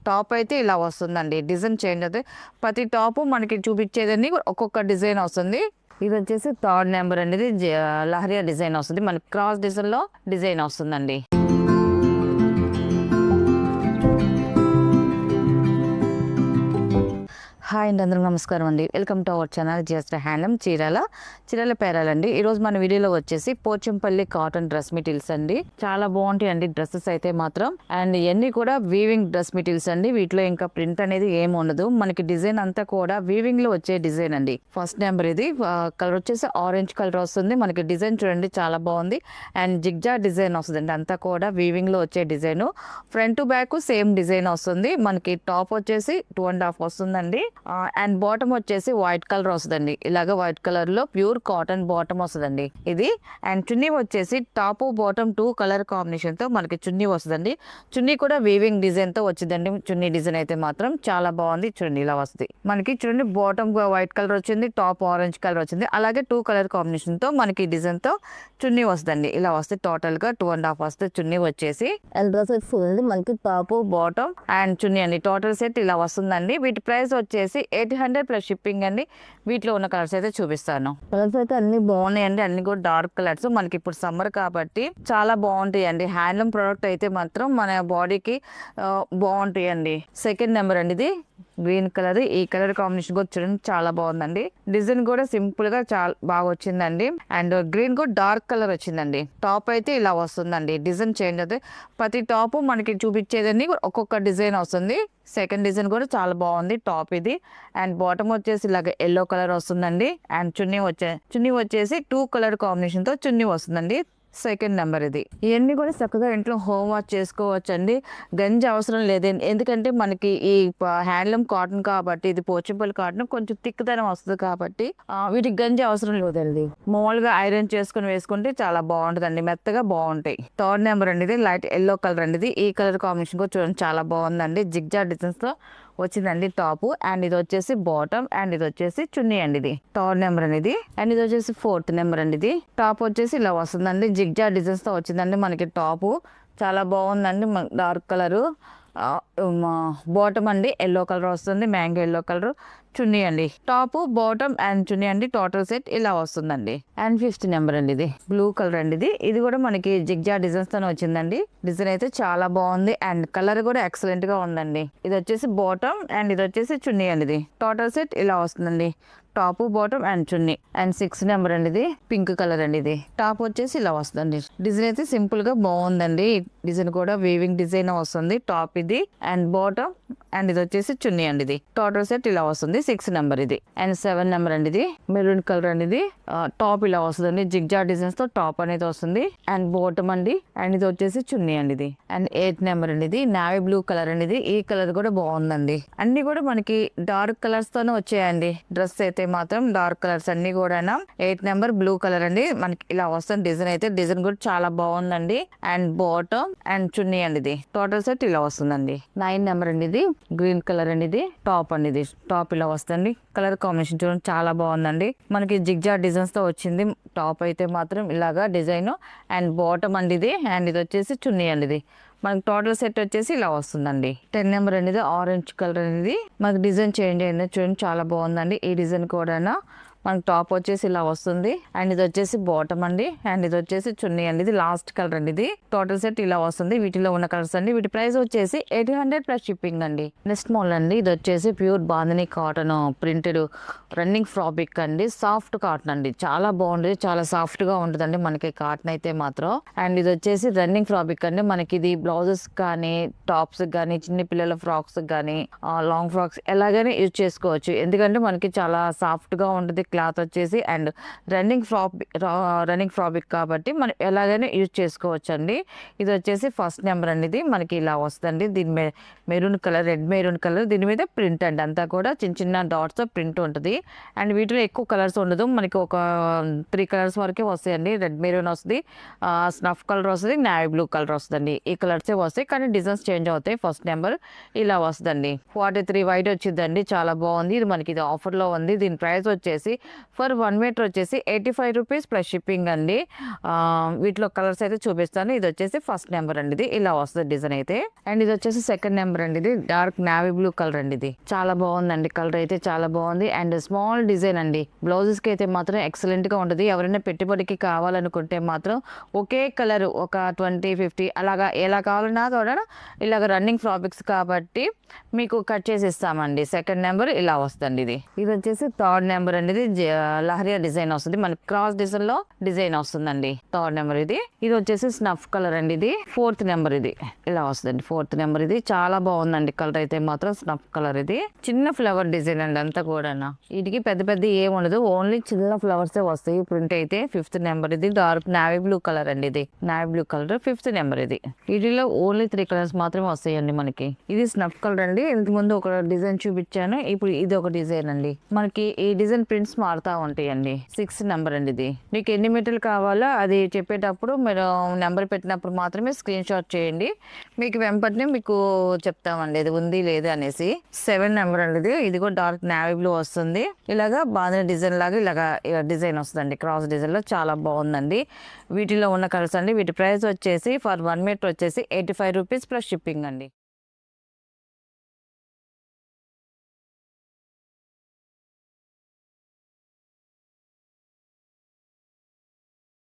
Top అయితే ఇలా వస్తుందండి. డిజైన్ చేంజ్ అవుతుంది. ప్రతి టాప్ మనకి చూపించేదని ఒక్కొక్క డిజైన్ వస్తుంది. ఇది వచ్చేసి 3rd నెంబర్ అనేది లహరియా డిజైన్ వస్తుంది. మనకి క్రాస్ డిజైన్ లో డిజైన్ వస్తుందండి. హాయ్ అండి, అందరూ నమస్కారం అండి. Welcome to our channel GST handloom Chirala పేరాలండి. ఈరోజు మన వీడియోలో వచ్చేసి పోచంపల్లి కాటన్ డ్రెస్ మెటీరియల్స్ అండి. చాలా బాగుంటాయి అండి డ్రెస్సెస్ అయితే మాత్రం. అండ్ ఇవన్నీ కూడా వీవింగ్ డ్రెస్ మెటీరియల్స్ అండి. వీటిలో ఇంకా ప్రింట్ అనేది ఏమి ఉండదు. మనకి డిజైన్ అంతా కూడా వీవింగ్ లో వచ్చే డిజైన్ అండి. ఫస్ట్ నెంబర్ ఇది కలర్ వచ్చేసి ఆరెంజ్ కలర్ వస్తుంది. మనకి డిజైన్ చూడండి చాలా బాగుంది. అండ్ జిగ్జా డిజైన్ వస్తుంది అండి. అంతా కూడా వీవింగ్ లో వచ్చే design. Front to back same design వస్తుంది. మనకి టాప్ వచ్చేసి 2.5 వస్తుందండి. అండ్ బాటమ్ వచ్చేసి వైట్ కలర్ వస్తుందండి. ఇలాగ వైట్ కలర్ లో ప్యూర్ కాటన్ బాటమ్ వస్తుందండి ఇది. అండ్ చున్నీ వచ్చేసి టాప్ బాటమ్ 2 కలర్ కాంబినేషన్ తో మనకి చున్నీ వస్తుందండి. చున్నీ కూడా వీవింగ్ డిజైన్ తో వచ్చిందండి. చున్నీ డిజైన్ అయితే మాత్రం చాలా బాగుంది. చూడండి ఇలా వస్తుంది. మనకి చూడండి బాటమ్ వైట్ కలర్ వచ్చింది, టాప్ ఆరెంజ్ కలర్ వచ్చింది. అలాగే 2 కలర్ కాంబినేషన్ తో మనకి డిజైన్ తో చున్నీ వస్తుందండి. ఇలా వస్తే టోటల్ గా 2.5 వస్తే చున్నీ వచ్చేసి మనకి టాప్ బాటమ్ అండ్ చున్నీ అండి. టోటల్ సెట్ ఇలా వస్తుందండి. వీటి ప్రైస్ వచ్చేసి 800 ప్లస్ షిప్పింగ్ అండి. వీటిలో ఉన్న కలర్స్ అయితే చూపిస్తాను. కలర్స్ అయితే అన్ని బాగున్నాయండి. అన్ని కూడా డార్క్ కలర్స్. మనకి ఇప్పుడు సమ్మర్ కాబట్టి చాలా బాగుంటాయి అండి. హ్యాండ్లూమ్ ప్రోడక్ట్ అయితే మాత్రం మన బాడీకి బాగుంటాయి అండి. సెకండ్ నెంబర్ అండి ఇది గ్రీన్ కలర్. ఈ కలర్ కాంబినేషన్ కూడా చూడండి చాలా బాగుందండి. డిజైన్ కూడా సింపుల్ గా చాలా బాగా వచ్చిందండి. అండ్ గ్రీన్ కూడా డార్క్ కలర్ వచ్చిందండి. టాప్ అయితే ఇలా వస్తుందండి. డిజైన్ చేంజ్ అవుతుంది. ప్రతి టాప్ మనకి చూపించేదని ఒక్కొక్క డిజైన్ వస్తుంది. సెకండ్ డిజైన్ కూడా చాలా బాగుంది టాప్ ఇది. అండ్ బాటమ్ వచ్చేసి ఇలాగ ఎల్లో కలర్ వస్తుందండి. అండ్ చున్నీ వచ్చేసి 2 కలర్ కాంబినేషన్ తో చున్నీ వస్తుందండి. సెకండ్ నెంబర్ ఇది. ఇవన్నీ కూడా చక్కగా ఇంట్లో హోమ్ వాష్ చేసుకోవచ్చు అండి. గంజి అవసరం లేదు. ఎందుకంటే మనకి ఈ హ్యాండ్లూమ్ కాటన్ కాబట్టి, ఇది పోచంపల్లి కాటన్ కొంచెం తిక్కుదనం వస్తుంది కాబట్టి వీటికి గంజి అవసరం లేదండి. మామూలుగా ఐరన్ చేసుకుని వేసుకుంటే చాలా బాగుంటుందండి. మెత్తగా బాగుంటాయి. 3rd నెంబర్ అండి ఇది లైట్ ఎల్లో కలర్ అండి. ఇది ఈ కలర్ కాంబినేషన్ కూడా చూడండి చాలా బాగుందండి. జిగ్జా డిజైన్స్ తో వచ్చిందండి టాప్. అండ్ ఇది వచ్చేసి బాటమ్ అండ్ ఇది వచ్చేసి చున్నీ అండి. ఇది 3rd నెంబర్ అనేది. అండ్ ఇది వచ్చేసి 4th నెంబర్ అండి. ఇది టాప్ వచ్చేసి ఇలా వస్తుందండి. జిగ్జా డిజైన్స్ తో వచ్చిందండి మనకి టాప్. చాలా బాగుందండి. Dark colour. బాటమ్ అండి ఎల్లో కలర్ వస్తుంది. మ్యాంగో ఎల్లో కలర్ చున్నీ అండి. టాప్ బాటమ్ అండ్ చున్నీ అండి. టోటల్ సెట్ ఇలా వస్తుందండి. అండ్ 5th నెంబర్ అండి. ఇది బ్లూ కలర్ అండి. ఇది కూడా మనకి జిగ్జా డిజైన్స్ తోనే వచ్చిందండి. డిజైన్ అయితే చాలా బాగుంది. అండ్ కలర్ కూడా ఎక్సలెంట్ గా ఉందండి. ఇది వచ్చేసి బాటమ్ అండ్ ఇది వచ్చేసి చున్నీ అండి. ఇది టోటల్ సెట్ ఇలా వస్తుందండి. Top bottom and chunni. And 6th number అండి. ఇది పింక్ కలర్ అండి. ఇది టాప్ వచ్చేసి ఇలా వస్తుందండి. డిజైన్ అయితే సింపుల్ గా బాగుందండి. డిజైన్ కూడా వీవింగ్ డిజైన్ వస్తుంది. టాప్ ఇది అండ్ బాటమ్ అండ్ ఇది వచ్చేసి చున్నీ అండి. ఇది టోటల్ సెట్ ఇలా వస్తుంది. 6th నెంబర్ ఇది. అండ్ 7 నెంబర్ అండి. ఇది మెరూన్ కలర్ అండి. ఇది టాప్ ఇలా వస్తుందండి. జిగ్జా డిజైన్స్ తో టాప్ అనేది వస్తుంది. అండ్ బాటమ్ అండి అండ్ ఇది వచ్చేసి చున్నీ అండి. ఇది అండ్ 8th నెంబర్ అండి. ఇది నావీ బ్లూ కలర్ అండి. ఈ కలర్ కూడా బాగుందండి. అన్ని కూడా మనకి డార్క్ కలర్స్ తోనే వచ్చాయండి. డ్రెస్ అయితే మాత్రం డార్క్ కలర్స్ అన్ని కూడా. 8th నెంబర్ బ్లూ కలర్ అండి. మనకి ఇలా వస్తుంది డిజైన్ అయితే. డిజైన్ కూడా చాలా బాగుందండి. అండ్ బాటమ్ అండ్ చున్నీ అండి. ఇది టోటల్ సెట్ ఇలా వస్తుందండి. 9 నెంబర్ అండి. ఇది గ్రీన్ కలర్ అండి. ఇది టాప్ అండి. ఇది టాప్ ఇలా వస్తుంది. కలర్ కాంబినేషన్ చూడండి చాలా బాగుందండి. మనకి జిగ్జా డిజైన్స్ తో వచ్చింది టాప్ అయితే మాత్రం ఇలాగా డిజైన్. అండ్ బాటమ్ అండి. ఇది అండ్ ఇది వచ్చేసి చున్నీ అండి. ఇది మనకి టోటల్ సెట్ వచ్చేసి ఇలా వస్తుందండి. 10 నెంబర్ అనేది ఆరెంజ్ కలర్ అనేది. మనకి డిజైన్ చేంజ్ అయింది చూడండి చాలా బాగుందండి. ఈ డిజైన్ కూడా మనకి టాప్ వచ్చేసి ఇలా వస్తుంది. అండ్ ఇది వచ్చేసి బాటమ్ అండి అండ్ ఇది వచ్చేసి చున్నీ అండి. ఇది లాస్ట్ కలర్ అండి. ఇది టోటల్ సెట్ ఇలా వస్తుంది. వీటిలో ఉన్న కలర్స్ అండి. వీటి ప్రైస్ వచ్చేసి 800 ప్లస్ షిప్పింగ్ అండి. నెక్స్ట్ మోడల్ అండి. ఇది వచ్చేసి pure bandhani cotton printed running fabric అండి. సాఫ్ట్ కాటన్ అండి. చాలా బాగుంటుంది. చాలా సాఫ్ట్ గా ఉంటుందండి మనకి కాటన్ అయితే మాత్రం. అండ్ ఇది వచ్చేసి రన్నింగ్ ఫ్రాబిక్ అండి. మనకి ఇది బ్లౌజెస్ కానీ టాప్స్ కానీ చిన్న పిల్లల ఫ్రాక్స్ కానీ లాంగ్ ఫ్రాక్స్ ఎలాగైనా యూజ్ చేసుకోవచ్చు. ఎందుకంటే మనకి చాలా సాఫ్ట్ గా ఉంటుంది క్లాత్ వచ్చేసి. అండ్ రన్నింగ్ ఫ్రాబిక్ కాబట్టి మనం ఎలాగైనా యూజ్ చేసుకోవచ్చు అండి. ఇది వచ్చేసి 1st నెంబర్ అండి. ఇది మనకి ఇలా వస్తుంది. దీని maroon colour red maroon colour. దీని మీద ప్రింట్ అండి. అంతా కూడా చిన్న చిన్న డాట్స్ ప్రింట్ ఉంటుంది. అండ్ వీటిలో ఎక్కువ కలర్స్ ఉండదు. మనకి ఒక 3 కలర్స్ వరకే వస్తాయండి. రెడ్ మెరూన్ వస్తుంది, స్నఫ్ కలర్ వస్తుంది, నావీ బ్లూ కలర్ వస్తుంది. ఈ కలర్సే వస్తాయి కానీ డిజైన్స్ చేంజ్ అవుతాయి. 1st నెంబర్ ఇలా వస్తుందండి. 43 వైట్ వచ్చిందండి. చాలా బాగుంది. ఇది మనకి ఇది ఆఫర్ లో ఉంది. దీని ప్రైస్ వచ్చేసి ఫర్ 1 మీటర్ వచ్చేసి 85 రూపీస్ ప్లస్ షిప్పింగ్ అండి. వీటిలో కలర్స్ అయితే చూపిస్తాను. ఇది వచ్చేసి ఫస్ట్ నెంబర్ అండి, ఇది ఇలా వస్తుంది డిజైన్ అయితే. అండ్ ఇది వచ్చేసి సెకండ్ నెంబర్ అండి, ఇది డార్క్ నావీ బ్లూ కలర్ అండి. ఇది చాలా బాగుందండి, కలర్ అయితే చాలా బాగుంది. అండ్ స్మాల్ డిజైన్ అండి. బ్లౌజెస్ కి అయితే మాత్రం ఎక్సలెంట్ గా ఉంటుంది. ఎవరైనా పెట్టుబడికి కావాలనుకుంటే మాత్రం ఒకే కలర్ ఒక 20-50 అలాగా ఎలా కావాలన్నా కూడా ఇలాగ రన్నింగ్ ఫ్రాబ్రిక్స్ కాబట్టి మీకు కట్ చేసి ఇస్తామండి. సెకండ్ నెంబర్ ఇలా వస్తుంది. ఇది వచ్చేసి థర్డ్ నెంబర్ అండి, ఇది లహరియా డిజైన్ వస్తుంది, మనకి క్రాస్ డిజైన్ లో డిజైన్ వస్తుందండి. థర్డ్ నెంబర్ ఇది వచ్చేసి స్నఫ్ కలర్ అండి. ఇది ఫోర్త్ నెంబర్, ఇది ఇలా వస్తుందండి. ఫోర్త్ నెంబర్ ఇది చాలా బాగుందండి, కలర్ అయితే మాత్రం స్నఫ్ కలర్. ఇది చిన్న ఫ్లవర్ డిజైన్ అండి అంతా కూడా. వీటికి పెద్ద పెద్ద ఏం ఉండదు, ఓన్లీ చిన్న ఫ్లవర్స్ వస్తాయి. ప్రింట్ అయితే ఫిఫ్త్ నెంబర్, ఇది డార్క్ నావీ బ్లూ కలర్ అండి. ఇది navy blue colour fifth number. ఇది వీటిలో ఓన్లీ 3 కలర్స్ మాత్రమే వస్తాయండి మనకి. ఇది స్నఫ్ కలర్ అండి. ఇంతకు ముందు ఒక డిజైన్ చూపించాను, ఇప్పుడు ఇది ఒక డిజైన్ అండి. మనకి ఈ డిజైన్ ప్రింట్స్ మారుతా ఉంటాయండి. 6th నెంబర్ అండి. ఇది మీకు ఎన్ని మీటర్లు కావాలో అది చెప్పేటప్పుడు మీరు నెంబర్ పెట్టినప్పుడు మాత్రమే స్క్రీన్ షాట్ చేయండి, మీకు వెంపటినే మీకు చెప్తామండి ఇది ఉంది లేదా అనేసి. 7 నెంబర్ అండి. ఇది కూడా డార్క్ నావీ బ్లూ వస్తుంది. ఇలాగా బాగా డిజైన్ లాగా ఇలాగా డిజైన్ వస్తుందండి, క్రాస్ డిజైన్ లో చాలా బాగుందండి. వీటిలో ఉన్న కలర్స్ అండి. వీటి ప్రైస్ వచ్చేసి ఫర్ 1 మీటర్ వచ్చేసి 85 రూపీస్ ప్లస్ షిప్పింగ్ అండి.